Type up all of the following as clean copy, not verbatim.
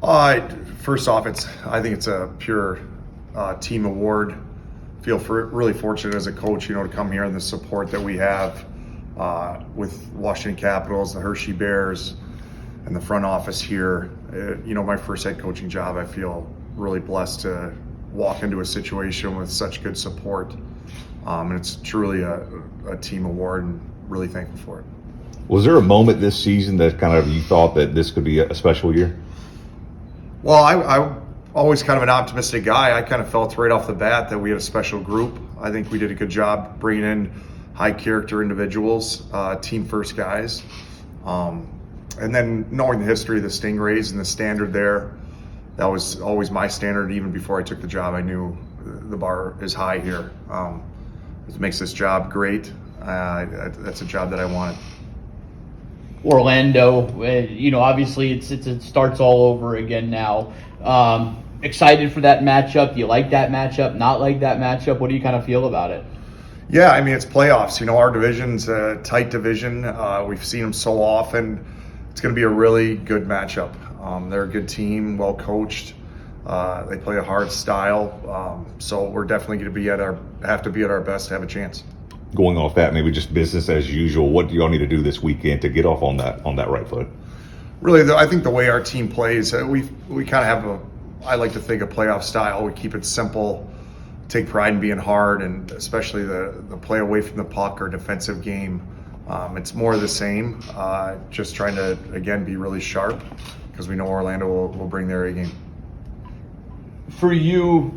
First off, I think it's a pure team award. Feel really fortunate as a coach, to come here and the support that we have with Washington Capitals, the Hershey Bears, and the front office here. My first head coaching job, I feel really blessed to walk into a situation with such good support. And it's truly a team award, and really thankful for it. Was there a moment this season that kind of you thought that this could be a special year? Well, I'm always kind of an optimistic guy. I kind of felt right off the bat that we had a special group. I think we did a good job bringing in high character individuals, team first guys. And then knowing the history of the Stingrays and the standard there, that was always my standard. Even before I took the job, I knew the bar is high here. It makes this job great. That's a job that I wanted. Orlando, obviously it starts all over again now. Excited for that matchup? Do you like that matchup? Not like that matchup? What do you kind of feel about it? Yeah, it's playoffs. Our division's a tight division. We've seen them so often. It's going to be a really good matchup. They're a good team, well coached. They play a hard style. So we're definitely going to have to be at our best to have a chance. Going off that, maybe just business as usual. What do y'all need to do this weekend to get off on that right foot? Really, I think the way our team plays, we kind of have I like to think a playoff style. We keep it simple, take pride in being hard, and especially the play away from the puck or defensive game. It's more of the same, just trying to, again, be really sharp, because we know Orlando will bring their A game. For you,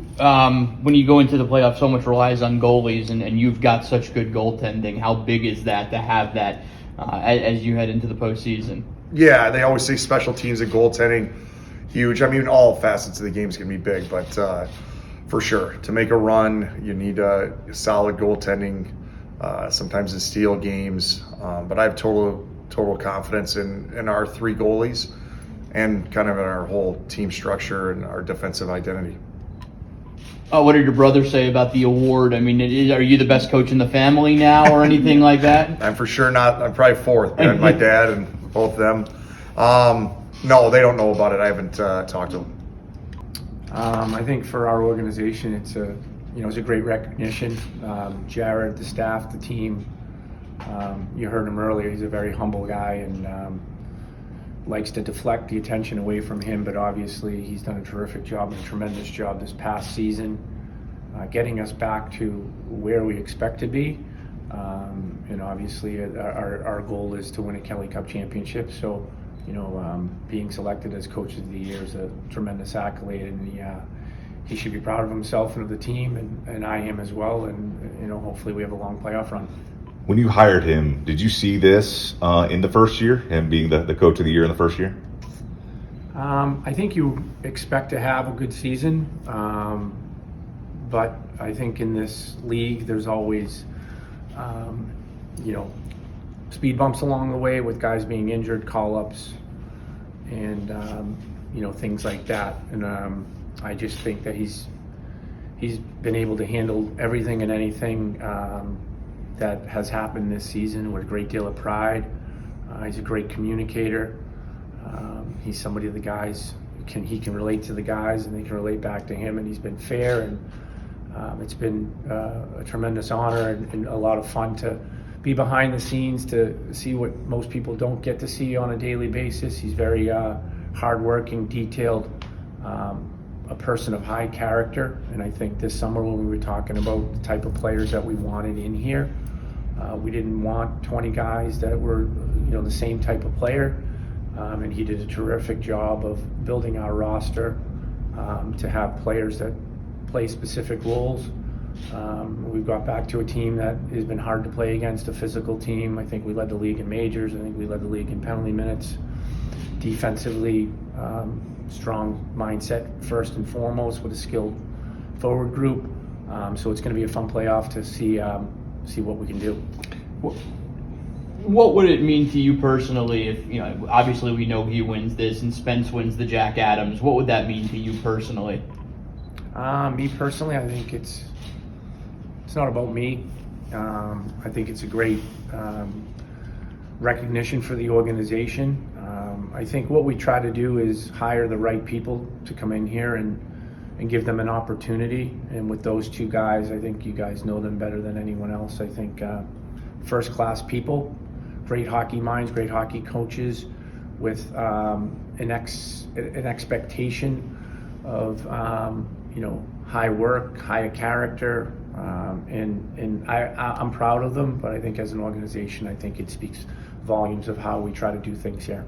when you go into the playoffs, so much relies on goalies, and you've got such good goaltending. How big is that to have that as you head into the postseason? Yeah, they always say special teams and goaltending, huge. All facets of the game is going to be big, but for sure, to make a run, you need solid goaltending, sometimes in steal games. But I have total confidence in our three goalies, and kind of in our whole team structure and our defensive identity. What did your brother say about the award? Are you the best coach in the family now, or anything like that? I'm for sure not. I'm probably fourth. My dad and both of them. No, they don't know about it. I haven't talked to them. I think for our organization, it's a great recognition. Jared, the staff, the team. You heard him earlier. He's a very humble guy, and likes to deflect the attention away from him, but obviously he's done a terrific job and a tremendous job this past season, getting us back to where we expect to be. And obviously our goal is to win a Kelly Cup championship. So, being selected as Coach of the Year is a tremendous accolade, and he should be proud of himself and of the team, and I am as well. And hopefully we have a long playoff run. When you hired him, did you see this in the first year, him being the Coach of the Year in the first year? I think you expect to have a good season, but I think in this league there's always, speed bumps along the way with guys being injured, call-ups, and things like that. And I just think that he's been able to handle everything and anything that has happened this season with a great deal of pride. He's a great communicator. He's somebody the guys he can relate to the guys, and they can relate back to him, and he's been fair, and it's been a tremendous honor and a lot of fun to be behind the scenes to see what most people don't get to see on a daily basis. He's very hardworking, detailed, a person of high character, and I think this summer when we were talking about the type of players that we wanted in here, we didn't want 20 guys that were the same type of player, and he did a terrific job of building our roster to have players that play specific roles. We've got back to a team that has been hard to play against, a physical team. I think we led the league in majors. I think we led the league in penalty minutes. Defensively, strong mindset first and foremost with a skilled forward group. So it's going to be a fun playoff to see what we can do. What would it mean to you personally if, obviously we know he wins this and Spence wins the Jack Adams. What would that mean to you personally? Me personally, I think it's not about me. I think it's a great recognition for the organization. I think what we try to do is hire the right people to come in here and give them an opportunity. And with those two guys, I think you guys know them better than anyone else. I think first-class people, great hockey minds, great hockey coaches, with an expectation of high work, high character, and I'm proud of them. But I think as an organization, I think it speaks volumes of how we try to do things here.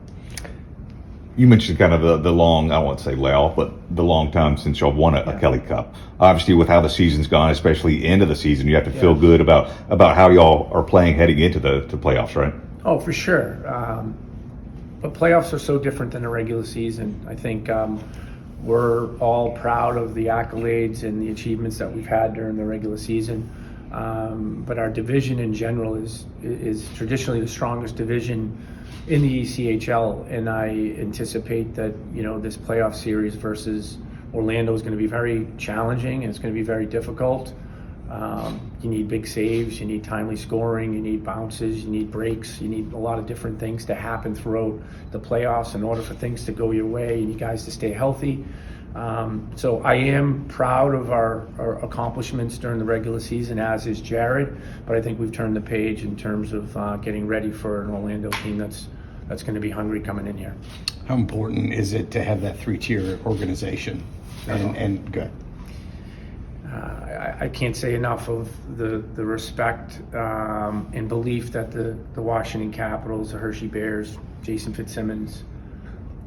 You mentioned kind of the long, I won't say layoff, but the long time since y'all won a Kelly Cup. Obviously, with how the season's gone, especially end of the season, you have to feel good about how y'all are playing heading into the playoffs, right? Oh, for sure. But playoffs are so different than a regular season. I think we're all proud of the accolades and the achievements that we've had during the regular season. But our division in general is traditionally the strongest division in the ECHL, and I anticipate that this playoff series versus Orlando is going to be very challenging, and it's going to be very difficult. You need big saves, you need timely scoring, you need bounces, you need breaks, you need a lot of different things to happen throughout the playoffs in order for things to go your way. You need guys to stay healthy. So I am proud of our accomplishments during the regular season, as is Jared, but I think we've turned the page in terms of getting ready for an Orlando team that's going to be hungry coming in here. How important is it to have that three-tier organization? And good. I can't say enough of the respect and belief that the Washington Capitals, the Hershey Bears, Jason Fitzsimmons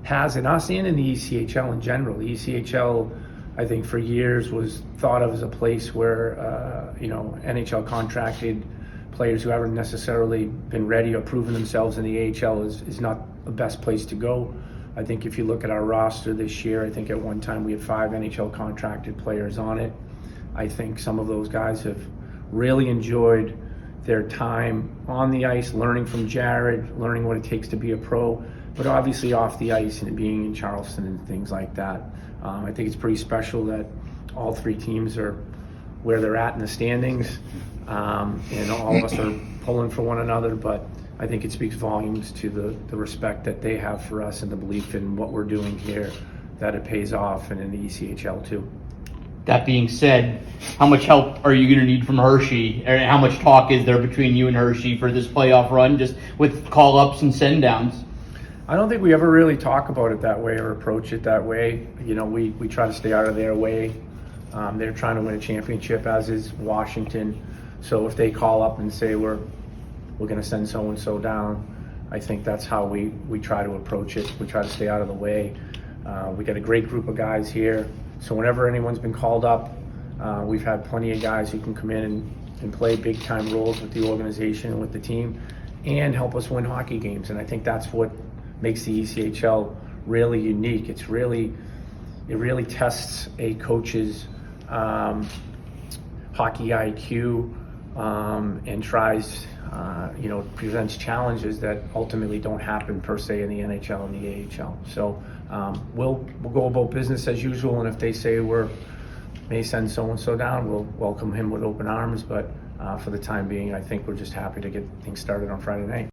has in us and in the ECHL in general. The ECHL, I think, for years was thought of as a place where NHL contracted players who haven't necessarily been ready or proven themselves in the AHL is not the best place to go. I think if you look at our roster this year, I think at one time we had 5 NHL contracted players on it. I think some of those guys have really enjoyed their time on the ice, learning from Jared, learning what it takes to be a pro, but obviously off the ice and being in Charleston and things like that. I think it's pretty special that all 3 teams are where they're at in the standings, and all of us are pulling for one another, but I think it speaks volumes to the respect that they have for us and the belief in what we're doing here, that it pays off, and in the ECHL too. That being said, how much help are you going to need from Hershey? Or how much talk is there between you and Hershey for this playoff run, just with call-ups and send-downs? I don't think we ever really talk about it that way or approach it that way. We try to stay out of their way. They're trying to win a championship, as is Washington. So if they call up and say we're going to send so-and-so down, I think that's how we try to approach it. We try to stay out of the way. We got a great group of guys here. So whenever anyone's been called up, we've had plenty of guys who can come in and play big-time roles with the organization and with the team and help us win hockey games. And I think that's what makes the ECHL really unique. It really tests a coach's hockey IQ and tries, presents challenges that ultimately don't happen per se in the NHL and the AHL. So we'll go about business as usual, and if they say may send so-and-so down, we'll welcome him with open arms. But for the time being, I think we're just happy to get things started on Friday night.